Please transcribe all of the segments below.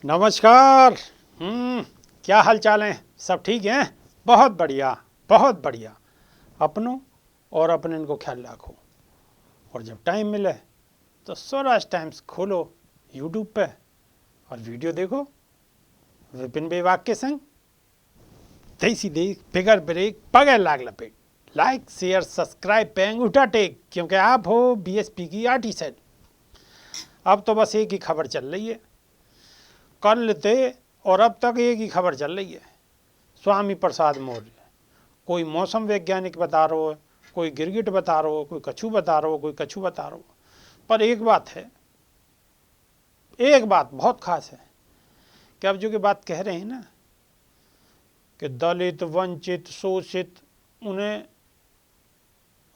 नमस्कार। क्या हाल चाल है? सब ठीक हैं? बहुत बढ़िया, बहुत बढ़िया। अपनों और अपने इनको ख्याल रखो। और जब टाइम मिले तो स्वराज टाइम्स खोलो यूट्यूब पे और वीडियो देखो विपिन बेवाक के संग। देसी देख बिगर ब्रेक बगैर लाग लपेट। लाइक शेयर सब्सक्राइब पे अंगूठा टेक, क्योंकि आप हो बीएसपी की आर्टी सेट। अब तो बस एक ही खबर चल रही है, कल थे और अब तक एक ही खबर चल रही है, स्वामी प्रसाद मौर्य। कोई मौसम वैज्ञानिक बता रहा हो, कोई गिरगिट बता रहा हो, कोई कछू बता रहा हो, कोई कछू बता रहा हो। पर एक बात है, एक बात बहुत खास है कि अब जो की बात कह रहे हैं ना कि दलित वंचित शोषित उन्हें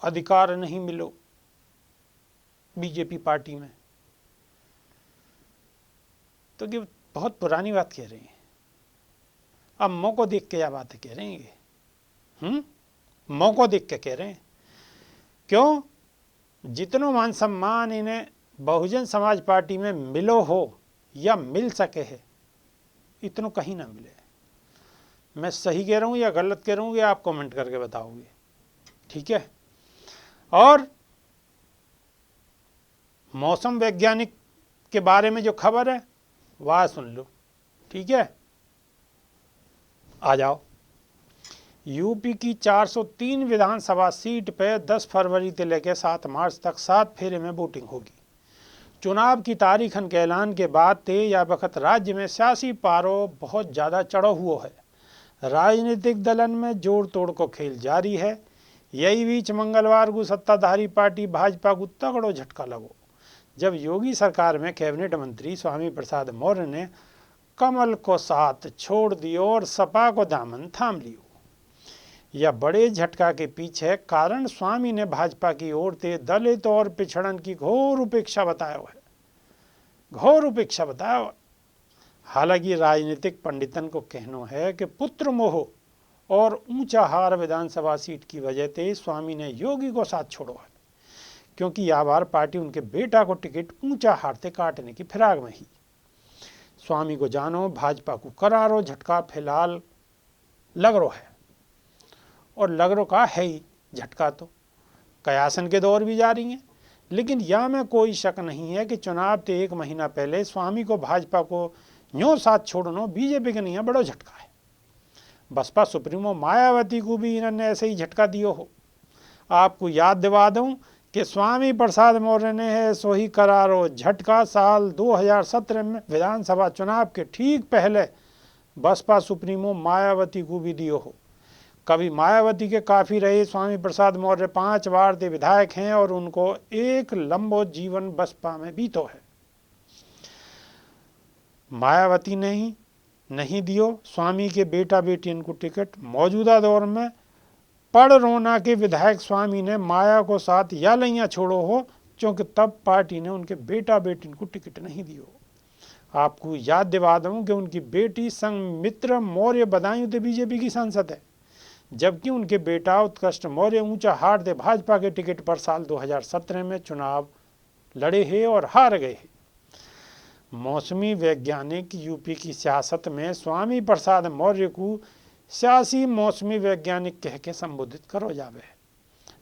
अधिकार नहीं मिलो बीजेपी पार्टी में, तो ये बहुत पुरानी बात कह रहे हैं। अब मौको देख के यह बातें कह रहे हैं ये। मौको देख के कह रहे हैं। क्यों? जितनो मान सम्मान इन्हें बहुजन समाज पार्टी में मिलो हो या मिल सके है, इतनो कहीं ना मिले। मैं सही कह रहा हूँ या गलत कह रहा हूँ, ये आप कमेंट करके बताओगे, ठीक है? और मौसम वैज्ञानिक के बारे में जो खबर है वह सुन लो, ठीक है? आ जाओ। यूपी की 403 विधानसभा सीट पर 10 फरवरी से लेकर 7 मार्च तक 7 फेरे में वोटिंग होगी। चुनाव की तारीखन के ऐलान के बाद से या वक्त राज्य में सियासी पारो बहुत ज़्यादा चढ़ा हुआ है। राजनीतिक दलन में जोड़ तोड़ को खेल जारी है। यही बीच मंगलवार को सत्ताधारी पार्टी भाजपा को तगड़ो झटका लगो, जब योगी सरकार में कैबिनेट मंत्री स्वामी प्रसाद मौर्य ने कमल को साथ छोड़ दियो और सपा को दामन थाम लियो। यह बड़े झटका के पीछे कारण स्वामी ने भाजपा की ओर से दलित और पिछड़न की घोर उपेक्षा बताया है, घोर उपेक्षा बताया है। हालांकि राजनीतिक पंडितन को कहना है कि पुत्र मोह और ऊंचा हार विधानसभा सीट की वजह से स्वामी ने योगी को साथ छोड़ो है, क्योंकि यह बार पार्टी उनके बेटा को टिकट ऊंचा हार से काटने की फिराक में ही। स्वामी को जानो भाजपा को करारो झटका फिलहाल लग रो है, और लग रो का है ही झटका। तो कयासन के दौर भी जारी हैं, लेकिन यह में कोई शक नहीं है कि चुनाव से 1 महीना पहले स्वामी को भाजपा को न्यों साथ छोड़ना बीजेपी के नहीं बड़ा झटका है। बसपा सुप्रीमो मायावती को भी इन्होंने ऐसे ही झटका दियो हो। आपको याद दिवा दूं कि स्वामी प्रसाद मौर्य ने है सो ही करारो झटका साल 2017 में विधानसभा चुनाव के ठीक पहले बसपा सुप्रीमो मायावती को भी दियो हो। कभी मायावती के काफ़ी रहे स्वामी प्रसाद मौर्य 5 बार के विधायक हैं और उनको एक लंबो जीवन बसपा में बीतो है। मायावती ने ही नहीं दियो स्वामी के बेटा बेटी इनको टिकट। मौजूदा दौर में पड़रोना के विधायक स्वामी ने माया को साथ या लैया छोड़ो हो, क्योंकि तब पार्टी ने उनके बेटा बेटी को टिकट नहीं दियो। आपको याद दिवा दूं कि उनकी बेटी संघमित्रा मौर्य बदायूं से बीजेपी की सांसद है, जबकि उनके बेटा उत्कृष्ट मौर्य ऊंचा हार दे भाजपा के टिकट पर साल 2017 में चुनाव लड़े हैं और हार गए हैं। मौसमी वैज्ञानिक यूपी की सियासत में स्वामी प्रसाद मौर्य को सियासी मौसमी वैज्ञानिक कह के संबोधित करो जावे।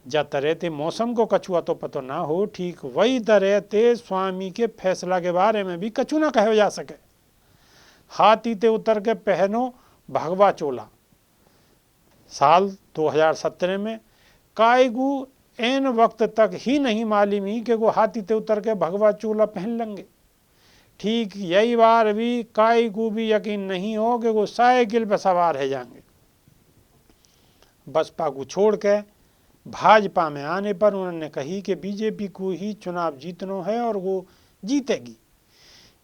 जा तरह ते मौसम को कछुआ तो पतो ना हो, ठीक वही तरह ते स्वामी के फैसला के बारे में भी कछु ना कहो जा सके। हाथी ते उतर के पहनो भगवा चोला साल 2017 में कायगू एन वक्त तक ही नहीं मालूम ही कि वो हाथी ते उतर के भगवा चोला पहन लेंगे। ठीक यही बार भी कायगू भी यकीन नहीं हो कि वो साइकिल पर सवार है जाएंगे। बसपा को छोड़ के भाजपा में आने पर उन्होंने कही कि बीजेपी को ही चुनाव जीतना है और वो जीतेगी।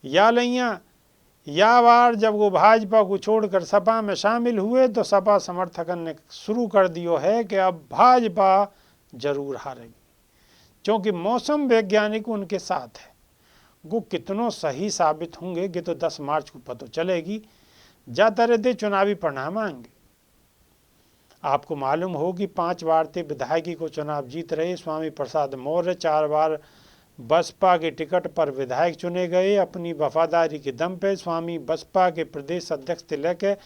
या लैया या बार जब वो भाजपा को छोड़कर सपा में शामिल हुए तो सपा समर्थकन ने शुरू कर दियो है कि अब भाजपा जरूर हारेगी, क्योंकि मौसम वैज्ञानिक उनके साथ है। वो कितनों सही साबित होंगे कि तो 10 मार्च को पता चलेगी। जाते रहते चुनावी परिणाम आएंगे। आपको मालूम हो कि 5 बार से विधायकी को चुनाव जीत रहे स्वामी प्रसाद मौर्य 4 बार बसपा के टिकट पर विधायक चुने गए। अपनी वफादारी के दम पे स्वामी बसपा के प्रदेश अध्यक्ष से लेकर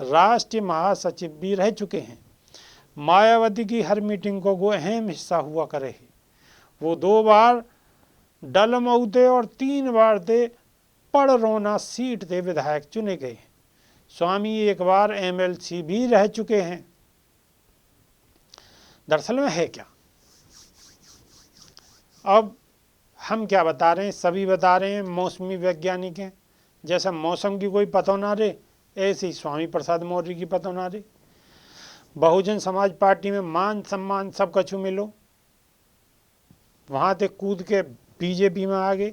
राष्ट्रीय महासचिव भी रह चुके हैं। मायावती की हर मीटिंग को वो अहम हिस्सा हुआ करे है। वो 2 बार डलमऊ थे और 3 बार थे पड़रौना सीट से विधायक चुने गए। स्वामी 1 बार MLC भी रह चुके हैं। दरअसल में है क्या, अब हम क्या बता रहे हैं, सभी बता रहे हैं, मौसमी वैज्ञानिक हैं। जैसा मौसम की कोई पता ना रहे, ऐसे ही स्वामी प्रसाद मौर्य की पता ना रहे। बहुजन समाज पार्टी में मान सम्मान सब कछु मिलो, वहाँ से कूद के बीजेपी में आ गए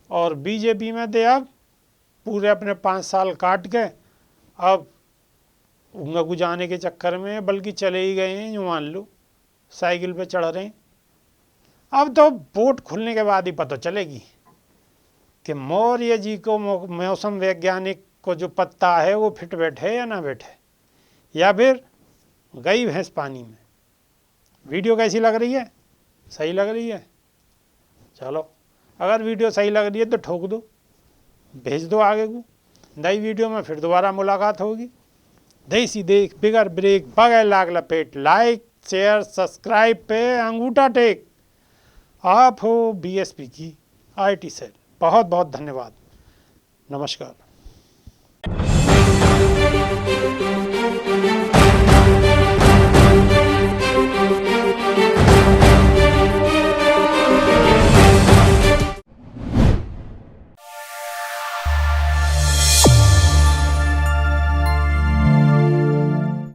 और बीजेपी में थे अब पूरे अपने 5 साल काट के अब उंगा गुजाने के चक्कर में बल्कि चले ही गए हैं, यूँ मान लो साइकिल पे चढ़ रहे हैं। अब तो वोट खुलने के बाद ही पता चलेगी कि मौर्य जी को मौसम वैज्ञानिक को जो पत्ता है वो फिट बैठे या ना बैठे, या फिर गई भैंस पानी में। वीडियो कैसी लग रही है? सही लग रही है? चलो, अगर वीडियो सही लग रही है तो ठोक दो, भेज दो आगे को। नई वीडियो में फिर दोबारा मुलाकात होगी। देसी देख बिगर ब्रेक बगैर लाग लपेट, लाइक शेयर सब्सक्राइब पे अंगूठा टेक। आप हो BSP की IT सेल। बहुत बहुत धन्यवाद। नमस्कार।